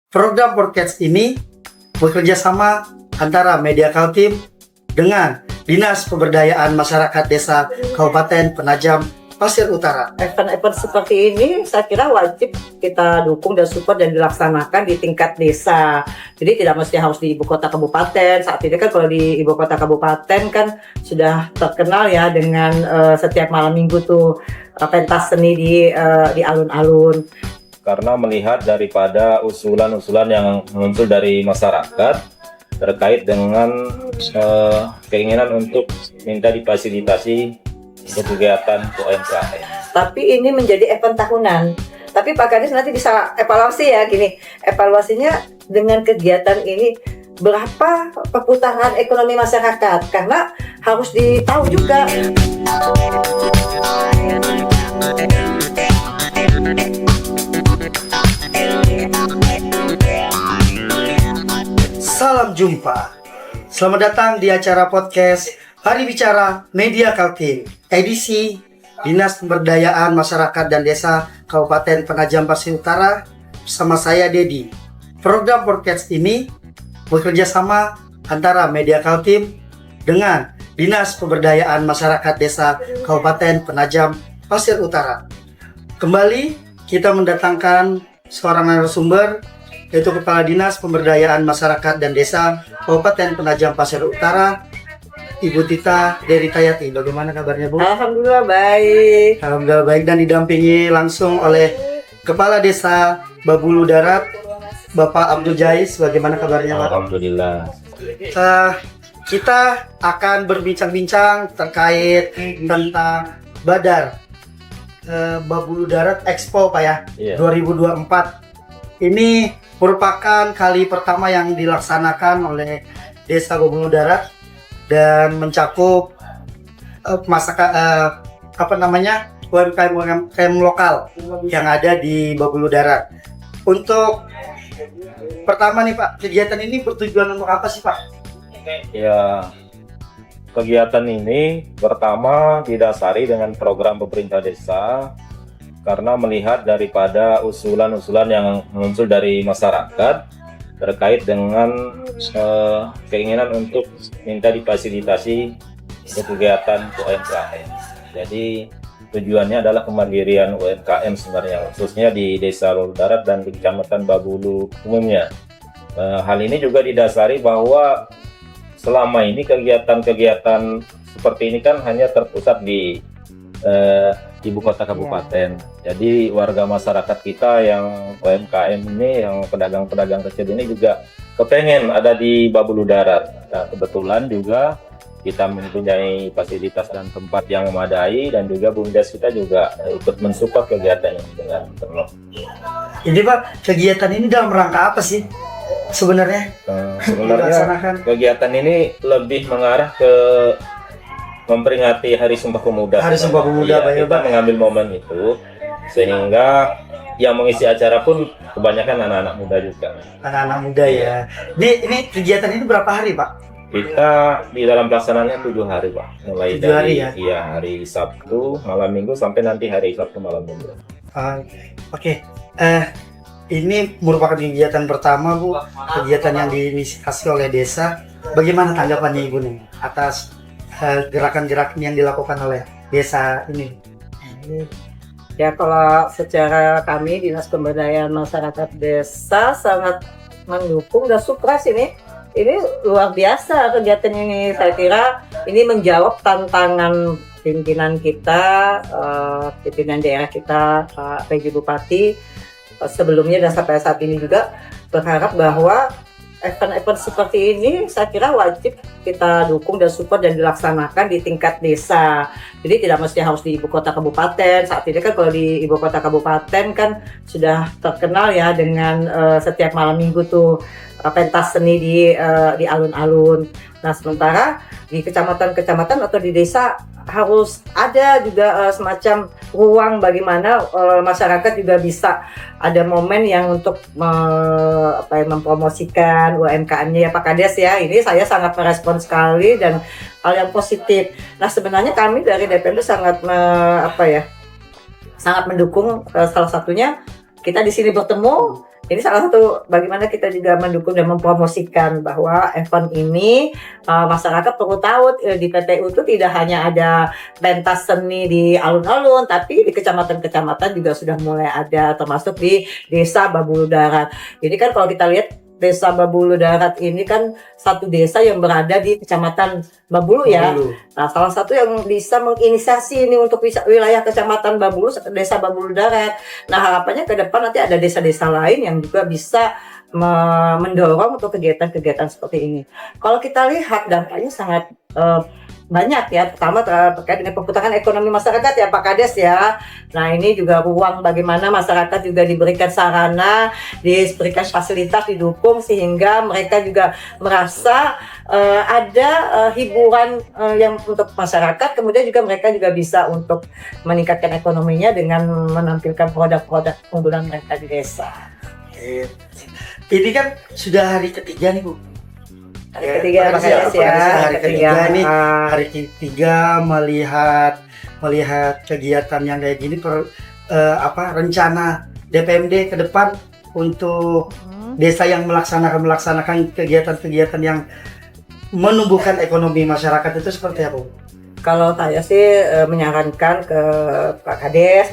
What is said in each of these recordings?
Program podcast ini bekerja sama antara Media Kaltim dengan Dinas Pemberdayaan Masyarakat Desa Kabupaten Penajam Pasir Utara. Event-event seperti ini saya kira wajib kita dukung dan support dan dilaksanakan di tingkat desa. Jadi tidak mesti harus di ibu kota kabupaten. Saat ini kan kalau di ibu kota kabupaten kan sudah terkenal ya dengan setiap malam minggu tuh pentas seni di alun-alun. Karena melihat daripada usulan-usulan yang muncul dari masyarakat terkait dengan keinginan untuk minta difasilitasi untuk kegiatan UMKM. Tapi ini menjadi event tahunan. Tapi Pak Kadis nanti bisa evaluasi ya gini. Evaluasinya dengan kegiatan ini berapa perputaran ekonomi masyarakat? Karena harus ditahu juga. Salam jumpa. Selamat datang di acara podcast Hari Bicara Media Kaltim, edisi Dinas Pemberdayaan Masyarakat dan Desa Kabupaten Penajam Pasir Utara bersama saya Dedi. Program podcast ini bekerja sama antara Media Kaltim dengan Dinas Pemberdayaan Masyarakat Desa Kabupaten Penajam Pasir Utara. Kembali kita mendatangkan seorang narasumber, yaitu Kepala Dinas Pemberdayaan Masyarakat dan Desa Kabupaten Penajam Pasir Utara, Ibu Tita Deritayati. Bagaimana kabarnya, Bu? Alhamdulillah baik. Alhamdulillah baik, dan didampingi langsung oleh Kepala Desa Babulu Darat, Bapak Abdul Jais. Bagaimana kabarnya, Pak? Alhamdulillah. Kita akan berbincang-bincang terkait tentang Badar Babulu Darat Expo, Pak ya, Iya. 2024. Ini merupakan kali pertama yang dilaksanakan oleh Desa Babulu Darat dan mencakup UMKM lokal yang ada di Babulu Darat. Untuk pertama nih Pak, kegiatan ini bertujuan untuk apa sih Pak? Ya, kegiatan ini pertama didasari dengan program pemerintah desa karena melihat daripada usulan-usulan yang muncul dari masyarakat terkait dengan keinginan untuk minta difasilitasi untuk kegiatan UMKM. Jadi tujuannya adalah kemandirian UMKM sebenarnya, khususnya di Desa Babulu Darat dan di Kecamatan Babulu umumnya. Hal ini juga didasari bahwa selama ini kegiatan-kegiatan seperti ini kan hanya terpusat di ibu kota kabupaten. Jadi warga masyarakat kita yang UMKM ini, yang pedagang-pedagang kecil ini juga kepengen ada di Babulu Darat. Nah, kebetulan juga kita mempunyai fasilitas dan tempat yang memadai, dan juga BUMDes kita juga ikut mensupport kegiatan ini dengan penuh. Jadi Pak, kegiatan ini dalam rangka apa sih sebenarnya? Sebenarnya Dilaksanakan? kegiatan ini lebih mengarah ke memperingati Hari Sumpah Pemuda. Hari Sumpah Pemuda, Pak, ya, kita Pak. mengambil momen itu sehingga yang mengisi acara pun kebanyakan anak-anak muda juga. Anak-anak muda ya. Ini kegiatan ini berapa hari Pak? Kita di dalam pelaksanaannya 7 hari, Pak. Mulai 7 hari dari ya? iya, hari Sabtu malam Minggu sampai nanti hari Sabtu malam Minggu. Oke. Ini merupakan kegiatan pertama Bu, kegiatan yang diinisiasi oleh desa. Bagaimana tanggapannya Ibu nih atas gerakan-gerakan yang dilakukan oleh desa ini? Ya kalau secara kami Dinas Pemberdayaan Masyarakat Desa sangat mendukung dan sukses ini. Ini luar biasa kegiatan ini. Saya kira ini menjawab tantangan pimpinan kita, pimpinan daerah kita, Pak PJ Bupati sebelumnya dan sampai saat ini juga berharap bahwa event-event seperti ini saya kira wajib kita dukung dan support dan dilaksanakan di tingkat desa. Jadi tidak mesti harus di ibu kota kabupaten. Saat ini kan kalau di ibu kota kabupaten kan sudah terkenal ya dengan setiap malam minggu tuh pentas seni di alun-alun. Nah, sementara di kecamatan-kecamatan atau di desa harus ada juga semacam ruang bagaimana masyarakat juga bisa ada momen yang untuk mempromosikan UMKM-nya ya Pak Kades ya. Ini saya sangat merespon sekali dan hal yang positif. Nah, sebenarnya kami dari DPD sangat sangat mendukung, salah satunya kita di sini bertemu Ini salah satu bagaimana kita juga mendukung dan mempromosikan bahwa event ini masyarakat perlu tahu di PTU itu tidak hanya ada pentas seni di alun-alun, tapi di kecamatan-kecamatan juga sudah mulai ada, termasuk di Desa Babulu Darat. Jadi kan kalau kita lihat Desa Babulu Darat ini kan satu desa yang berada di Kecamatan Babulu ya. Nah, salah satu yang bisa menginisiasi ini untuk wilayah Kecamatan Babulu, Desa Babulu Darat. Nah, harapannya ke depan nanti ada desa-desa lain yang juga bisa mendorong untuk kegiatan-kegiatan seperti ini. Kalau kita lihat dampaknya sangat banyak ya, pertama terkait dengan perputaran ekonomi masyarakat ya Pak Kades ya. Nah ini juga ruang bagaimana masyarakat juga diberikan sarana, diberikan fasilitas, didukung sehingga mereka juga merasa ada hiburan yang untuk masyarakat, kemudian juga mereka juga bisa untuk meningkatkan ekonominya dengan menampilkan produk-produk unggulan mereka di desa. Ini kan sudah hari ketiga nih Bu. Hari ketiga Pak Kades ya. Hari ketiga nih, hari ketiga melihat kegiatan yang kayak gini, rencana DPMD ke depan untuk desa yang melaksanakan kegiatan-kegiatan yang menumbuhkan ekonomi masyarakat itu seperti apa? Kalau saya sih menyarankan ke Pak Kades,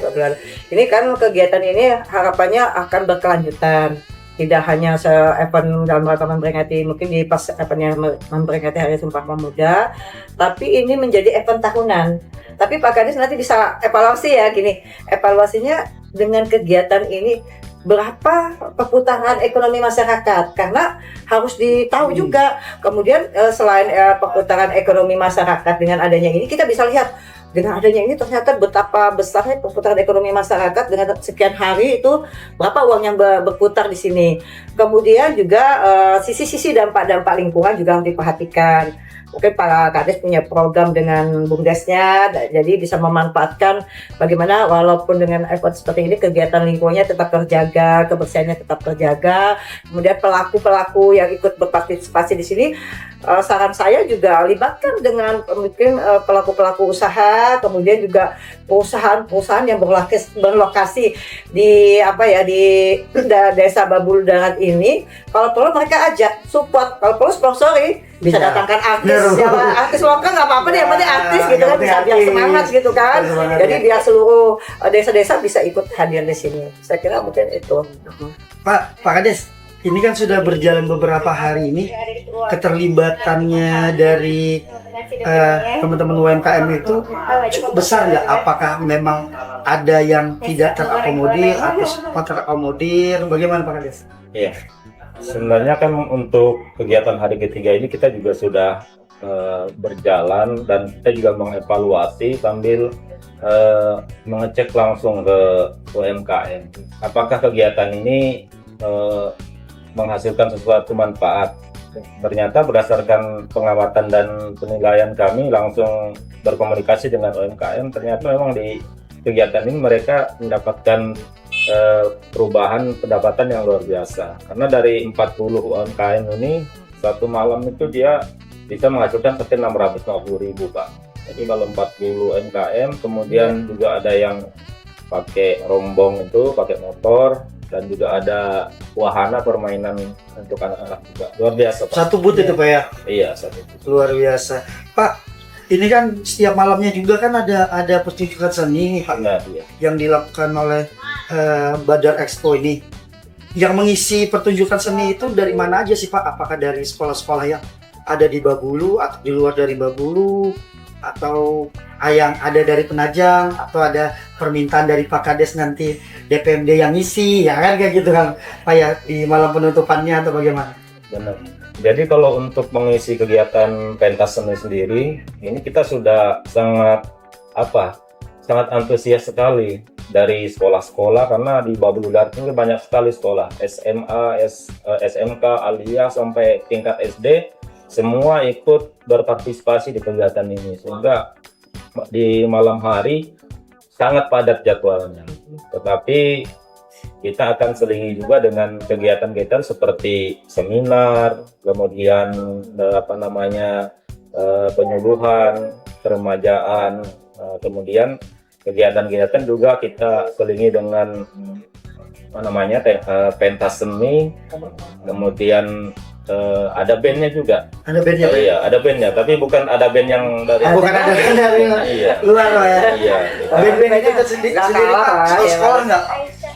ini kan kegiatan ini harapannya akan berkelanjutan. Tidak hanya event dalam rangka memperingati, mungkin di pas eventnya memperingati Hari Sumpah Pemuda, tapi ini menjadi event tahunan. Tapi Pak Kades nanti bisa evaluasi ya, gini, evaluasinya dengan kegiatan ini berapa perputaran ekonomi masyarakat, karena harus ditahu juga. Kemudian selain perputaran ekonomi masyarakat dengan adanya ini, kita bisa lihat dengan adanya ini ternyata betapa besarnya perputaran ekonomi masyarakat dengan sekian hari itu berapa uang yang berputar di sini. Kemudian juga sisi-sisi dampak-dampak lingkungan juga harus diperhatikan. Mungkin Pak Kades punya program dengan BUMDesnya, jadi bisa memanfaatkan bagaimana walaupun dengan event seperti ini kegiatan lingkungannya tetap terjaga, kebersihannya tetap terjaga. Kemudian pelaku-pelaku yang ikut berpartisipasi di sini, saran saya juga libatkan dengan mungkin pelaku-pelaku usaha, kemudian juga perusahaan-perusahaan yang berlokasi di di Desa Babulu Darat ini. Kalau perlu mereka ajak support, kalau perlu sponsori, bisa datangkan artis, artis lokal nggak apa-apa deh, yang penting artis gitu kan, bisa biar semangat gitu kan. Jadi biar seluruh desa-desa bisa ikut hadir di sini. Saya kira mungkin itu. Pak Kades, ini kan sudah berjalan beberapa hari ini, keterlibatannya dari teman-teman UMKM itu cukup besar nggak? Apakah memang ada yang tidak terakomodir atau semua terakomodir? Bagaimana Pak Kades? Iya, sebenarnya kan untuk kegiatan hari ketiga ini kita juga sudah berjalan dan kita juga mengevaluasi sambil mengecek langsung ke UMKM. Apakah kegiatan ini menghasilkan sesuatu manfaat? Ternyata berdasarkan pengamatan dan penilaian kami langsung berkomunikasi dengan UMKM, ternyata memang di kegiatan ini mereka mendapatkan perubahan pendapatan yang luar biasa. Karena dari 40 UMKM ini satu malam itu dia bisa menghasilkan sekitar 650.000 Pak. Jadi kalau 40 UMKM, kemudian juga ada yang pakai rombong itu, pakai motor, dan juga ada wahana permainan untuk anak-anak juga. Luar biasa Pak. Satu booth itu Pak ya? Iya, satu booth. Luar biasa Pak. Ini kan setiap malamnya juga kan ada pertunjukan seni Pak, yang dilakukan oleh Badar Expo ini. Yang mengisi pertunjukan seni itu dari mana aja sih Pak? Apakah dari sekolah-sekolah yang ada di Babulu atau di luar dari Babulu, atau yang ada dari Penajam, atau ada permintaan dari Pak Kades nanti DPMD yang ngisi, ya kan kayak gitu kan Pak ya, di malam penutupannya atau bagaimana? Benar. Jadi kalau untuk mengisi kegiatan pentas seni sendiri, ini kita sudah sangat antusias sekali dari sekolah-sekolah, karena di Babulu Darat ini banyak sekali sekolah SMA, SMK, Alia sampai tingkat SD, semua ikut berpartisipasi di kegiatan ini, sehingga di malam hari sangat padat jadwalnya. Tetapi kita akan selingi juga dengan kegiatan-kegiatan seperti seminar, kemudian penyuluhan, keremajaan, kemudian kegiatan-kegiatan juga kita selingi dengan pentas seni, kemudian ada bandnya juga. Ada bandnya. Oh iya, ada bandnya, tapi bukan ada band yang dari Bukan ada band dari iya. luar loh ya. Iya. Band-band itu sendiri Nggak sendiri kalah, Pak. ya. Sekolah nggak?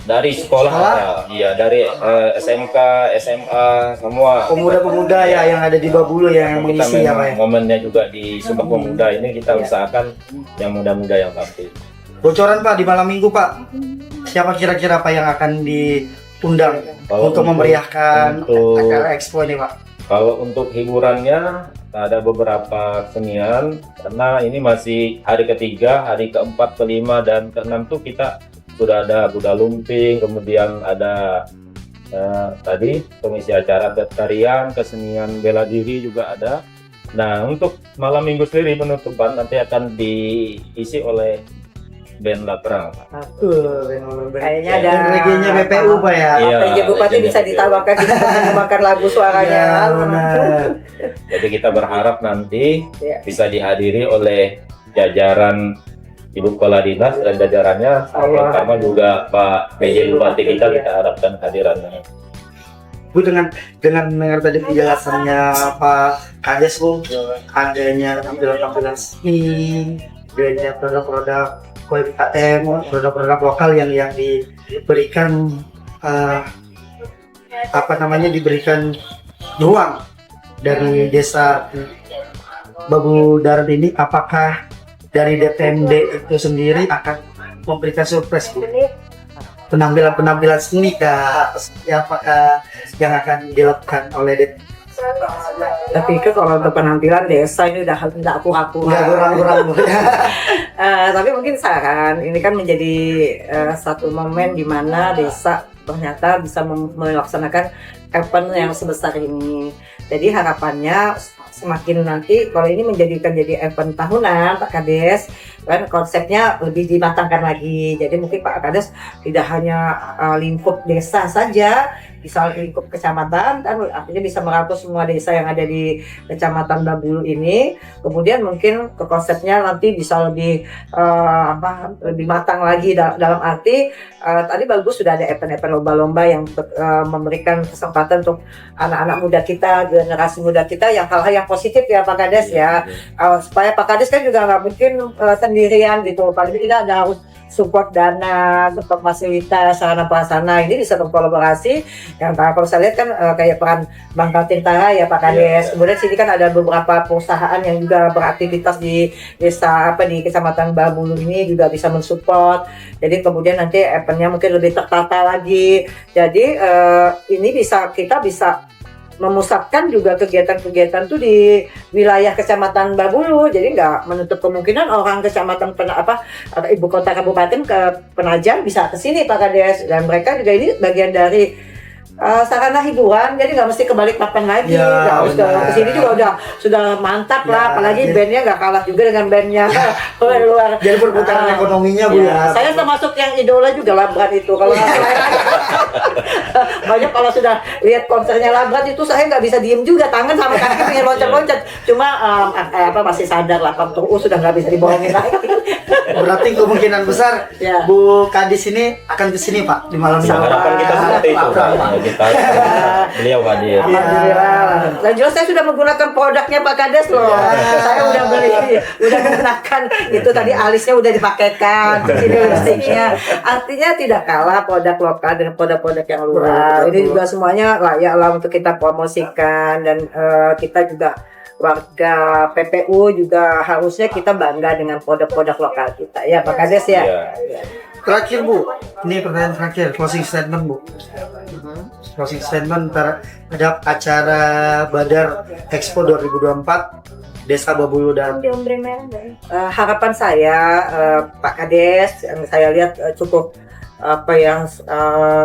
Dari sekolah Sekolah? ada, iya dari SMK, SMA semua. Pemuda-pemuda ya yang ada di Babulu yang Kita mengisi ya Pak ya. momennya juga di Sumpah Pemuda ini kita usahakan yang muda-muda yang tampil. Bocoran Pak di malam minggu Pak. Siapa kira-kira Pak yang akan diundang Kalau untuk memeriahkan untuk- acara expo ini Pak? Kalau untuk hiburannya ada beberapa kesenian karena ini masih hari ketiga, hari keempat, kelima dan keenam tuh kita sudah ada kuda lumping, kemudian ada tadi pengisi acara tarian, kesenian bela diri juga ada. Nah untuk malam minggu sendiri penutupan nanti akan diisi oleh band Labrang. Kayaknya ada Reggae-nya BPU Pak ya. Iya. PJ Bupati reggae-nya bisa BPU. ditambahkan kita menggunakan lagu suaranya. Ya, benar. Jadi kita berharap nanti Iya. bisa dihadiri oleh jajaran Ibu Kepala Dinas dan jajarannya, terutama juga Pak PJ Bupati kita harapkan hadirannya. Bu dengan mendengar tadi penjelasannya Pak Kades Bu, adanya tampilan-tampilan seni, adanya produk-produk UMKM, produk-produk lokal yang diberikan diberikan ruang dari desa Babu Darat ini, apakah dari DPMD itu sendiri akan memberikan surprise Bu? Penampilan seni apakah yang akan dilakukan oleh Tapi kalau untuk penampilan desa ini udah tidak aku kurang Bu. tapi mungkin saran ini kan menjadi satu momen di mana desa ternyata bisa melaksanakan event yang sebesar ini. Jadi harapannya semakin nanti kalau ini jadi event tahunan Pak Kades, kan konsepnya lebih dimatangkan lagi. Jadi mungkin Pak Kades tidak hanya lingkup desa saja, bisa lingkup kecamatan, kan artinya bisa merangkul semua desa yang ada di kecamatan Babulu ini. Kemudian mungkin ke konsepnya nanti bisa lebih lebih matang lagi dalam arti tadi bagus sudah ada event-event lomba-lomba yang memberikan kesempatan untuk anak-anak muda kita, generasi muda kita yang hal-hal yang positif ya Pak Kades ya. Supaya Pak Kades kan juga nggak mungkin sendirian gitu, paling tidak ada harus support dana, support fasilitas, sarana prasarana ini bisa berkolaborasi. Yang kalau saya lihat kan kayak peran Bank Kaltintara ya Pak Kades. Kemudian sini kan ada beberapa perusahaan yang juga beraktivitas di desa di Kecamatan Babulu ini juga bisa mensupport. Jadi kemudian nanti eventnya mungkin lebih tertata lagi. Jadi ini kita bisa memusatkan juga kegiatan-kegiatan tuh di wilayah Kecamatan Babulu, jadi nggak menutup kemungkinan orang kecamatan atau ibu kota kabupaten ke Penajam bisa ke sini Pak Kades, dan mereka juga ini bagian dari sarana hiburan, jadi nggak mesti kebalik papan lagi, Ya, harus benar. ke sini juga sudah mantap Ya, lah, apalagi jadi- bandnya nggak kalah juga dengan bandnya luar. Jadi perputaran ekonominya Bu ya. Saya termasuk yang idola juga Labrat itu. Kalau banyak kalau sudah lihat konsernya Labrat itu saya nggak bisa diem juga, tangan sama kaki pengen loncat-loncat. Cuma masih sadar lah, Pak Tuh sudah nggak bisa dibohongin lagi. Berarti kemungkinan besar Ya. Bu Kadis ini akan ke sini Pak di malam Ya, minggu. harapan kita seperti itu, Pak. Kita beliau hadir. Alhamdulillah. Dan jelas saya sudah menggunakan produknya Pak Kades loh. Saya udah beli, udah menggunakan itu tadi alisnya udah dipakaikan, ini lipstiknya. Artinya tidak kalah produk lokal dengan produk-produk yang luar. Ini juga semuanya layak lah untuk kita promosikan, dan kita juga warga PPU juga harusnya kita bangga dengan produk-produk lokal kita ya Pak Kades ya. Iya. Terakhir Bu, ini pertanyaan terakhir, closing statement Bu. Closing statement terhadap acara Badar Expo 2024 Desa Babulu dan Harapan saya Pak Kades yang saya lihat cukup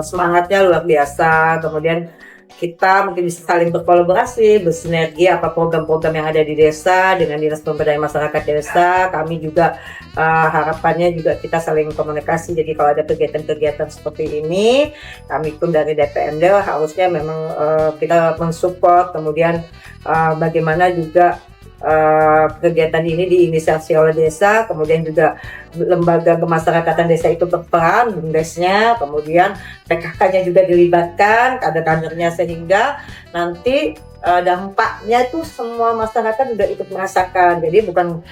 semangatnya luar biasa. Kemudian kita mungkin bisa saling berkolaborasi, bersinergi program-program yang ada di desa dengan Dinas Pemberdayaan Masyarakat Desa. Kami juga harapannya juga kita saling komunikasi. Jadi kalau ada kegiatan-kegiatan seperti ini, kami pun dari DPMD harusnya memang kita mensupport. Kemudian bagaimana juga kegiatan ini diinisiasi oleh desa, kemudian juga lembaga kemasyarakatan desa itu berperan, BUMDesnya, kemudian PKK-nya juga dilibatkan, kader-kadernya, sehingga nanti dampaknya itu semua masyarakat juga ikut merasakan. Jadi bukan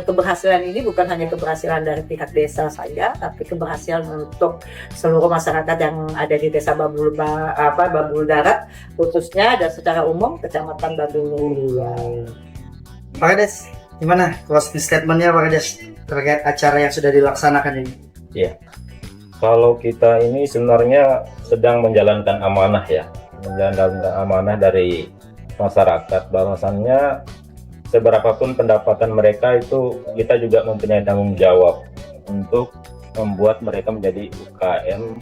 keberhasilan ini bukan hanya keberhasilan dari pihak desa saja, tapi keberhasilan untuk seluruh masyarakat yang ada di desa Babul Darat khususnya, dan secara umum kecamatan Babul Mulia. Pak Kades, gimana closing statementnya Pak Kades terkait acara yang sudah dilaksanakan ini? Iya. Kalau kita ini sebenarnya sedang menjalankan amanah ya, menjalankan amanah dari masyarakat, bahwasannya seberapapun pendapatan mereka itu kita juga mempunyai tanggung jawab untuk membuat mereka menjadi UKM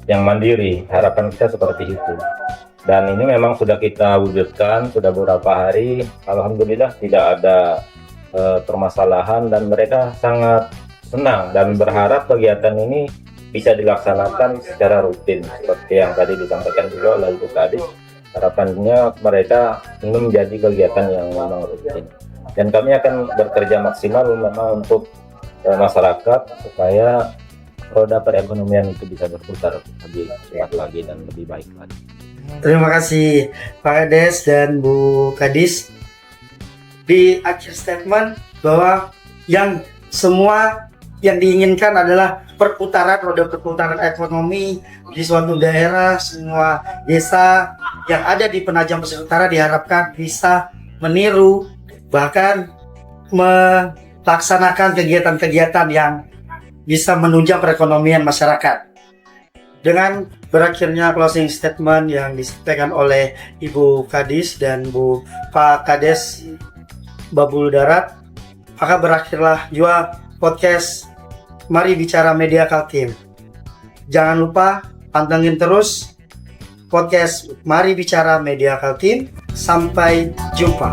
yang mandiri. Harapan kita seperti itu, dan ini memang sudah kita wujudkan sudah beberapa hari. Alhamdulillah tidak ada permasalahan, dan mereka sangat senang dan berharap kegiatan ini bisa dilaksanakan secara rutin seperti yang tadi disampaikan juga oleh Ibu Kadis. Harapannya mereka ingin menjadi kegiatan yang memang rutin, dan kami akan bekerja maksimal memang untuk masyarakat supaya roda perekonomian itu bisa berputar lebih cepat lagi dan lebih baik lagi. Terima kasih Pak Kades dan Bu Kadis. Di akhir statement bahwa yang semua yang diinginkan adalah roda perputaran ekonomi di suatu daerah. Semua desa yang ada di Penajam Pasir Utara diharapkan bisa meniru, bahkan melaksanakan kegiatan-kegiatan yang bisa menunjang perekonomian masyarakat. Dengan berakhirnya closing statement yang disampaikan oleh Ibu Kadis dan Pak Kades Babul Darat, maka berakhirlah juga podcast Mari Bicara Media Kaltim. Jangan lupa pantengin terus podcast Mari Bicara Media Kaltim. Sampai jumpa.